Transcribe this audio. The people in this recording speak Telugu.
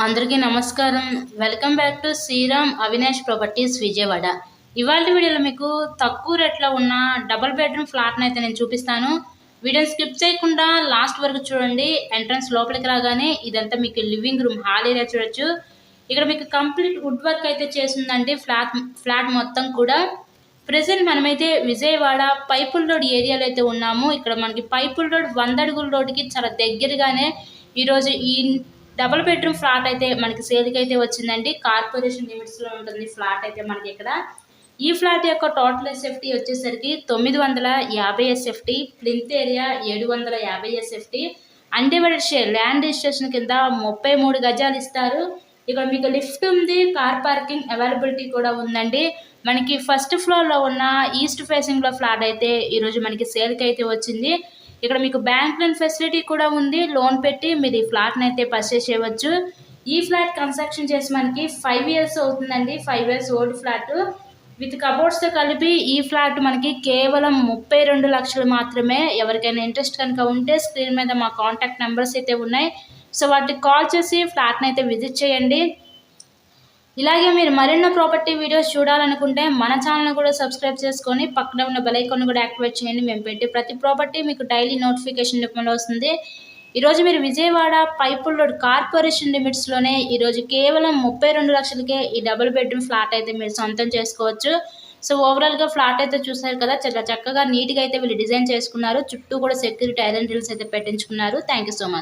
అందరికీ నమస్కారం. Welcome back to Sriram Avinash properties Vijayawada. ఇవాళ వీడియోలో మీకు తక్కువ రేట్లో ఉన్న డబుల్ బెడ్రూమ్ ఫ్లాట్ని అయితే నేను చూపిస్తాను. వీడియోని స్కిప్ చేయకుండా లాస్ట్ వరకు చూడండి. ఎంట్రన్స్ లోపలికి రాగానే ఇదంతా మీకు లివింగ్ రూమ్ హాల్ ఏరియా చూడొచ్చు. ఇక్కడ మీకు కంప్లీట్ వుడ్ వర్క్ అయితే చేసిందండి. ఫ్లాట్ మొత్తం కూడా. ప్రెసెంట్ మనమైతే విజయవాడ పైపుల్ రోడ్ ఏరియాలో అయితే ఉన్నాము. ఇక్కడ మనకి పైపుల్ రోడ్ 100 అడుగుల రోడ్డుకి చాలా దగ్గరగానే ఈరోజు ఈ డబుల్ బెడ్రూమ్ ఫ్లాట్ అయితే మనకి సేల్కి అయితే వచ్చిందండి. కార్పొరేషన్ లిమిట్స్లో ఉంటుంది ఫ్లాట్ అయితే మనకి ఇక్కడ. ఈ ఫ్లాట్ యొక్క టోటల్ ఎస్ఎఫ్టీ వచ్చేసరికి 950 SFT, plinth area 750 SFT, undivided share land registration కింద 33 గజాలు ఇస్తారు. ఇక్కడ మీకు లిఫ్ట్ ఉంది, కార్ పార్కింగ్ అవైలబిలిటీ కూడా ఉందండి. మనకి ఫస్ట్ ఫ్లోర్లో ఉన్న ఈస్ట్ ఫేసింగ్లో ఫ్లాట్ అయితే ఈరోజు మనకి సేల్కి అయితే వచ్చింది. ఇక్కడ మీకు బ్యాంక్ లోన్ ఫెసిలిటీ కూడా ఉంది. లోన్ పెట్టి మీరు ఈ ఫ్లాట్ని అయితే పర్చేస్ చేయవచ్చు. ఈ ఫ్లాట్ కన్స్ట్రక్షన్ చేసి మనకి 5 ఇయర్స్ అవుతుందండి. 5 ఇయర్స్ ఓల్డ్ ఫ్లాట్ విత్ కబోర్డ్స్తో కలిపి ఈ ఫ్లాట్ మనకి కేవలం 32 లక్షలు మాత్రమే. ఎవరికైనా ఇంట్రెస్ట్ కనుక ఉంటే స్క్రీన్ మీద మా కాంటాక్ట్ నెంబర్స్ అయితే ఉన్నాయి. సో వాటికి కాల్ చేసి ఫ్లాట్ని అయితే విజిట్ చేయండి. ఇలాగే మీరు మరెన్నో ప్రాపర్టీ వీడియోస్ చూడాలనుకుంటే మన ఛానల్ని కూడా సబ్స్క్రైబ్ చేసుకొని పక్కన ఉన్న బెల్ ఐకాన్ కూడా యాక్టివేట్ చేయండి. మేము పెట్టే ప్రతి ప్రాపర్టీ మీకు డైలీ నోటిఫికేషన్ రూపంలో వస్తుంది. ఈరోజు మీరు విజయవాడ పైపుల్ రోడ్ కార్పొరేషన్ లిమిట్స్లోనే ఈరోజు కేవలం 32 లక్షలకే ఈ డబుల్ బెడ్రూమ్ ఫ్లాట్ అయితే మీరు సొంతం చేసుకోవచ్చు. సో ఓవరాల్గా ఫ్లాట్ అయితే చూసారు కదా, చాలా చక్కగా నీట్గా అయితే వీళ్ళు డిజైన్ చేసుకున్నారు. చుట్టూ కూడా సెక్యూరిటీ ఐరన్ డ్రిల్స్ అయితే పెట్టించుకున్నారు. Thank you so much.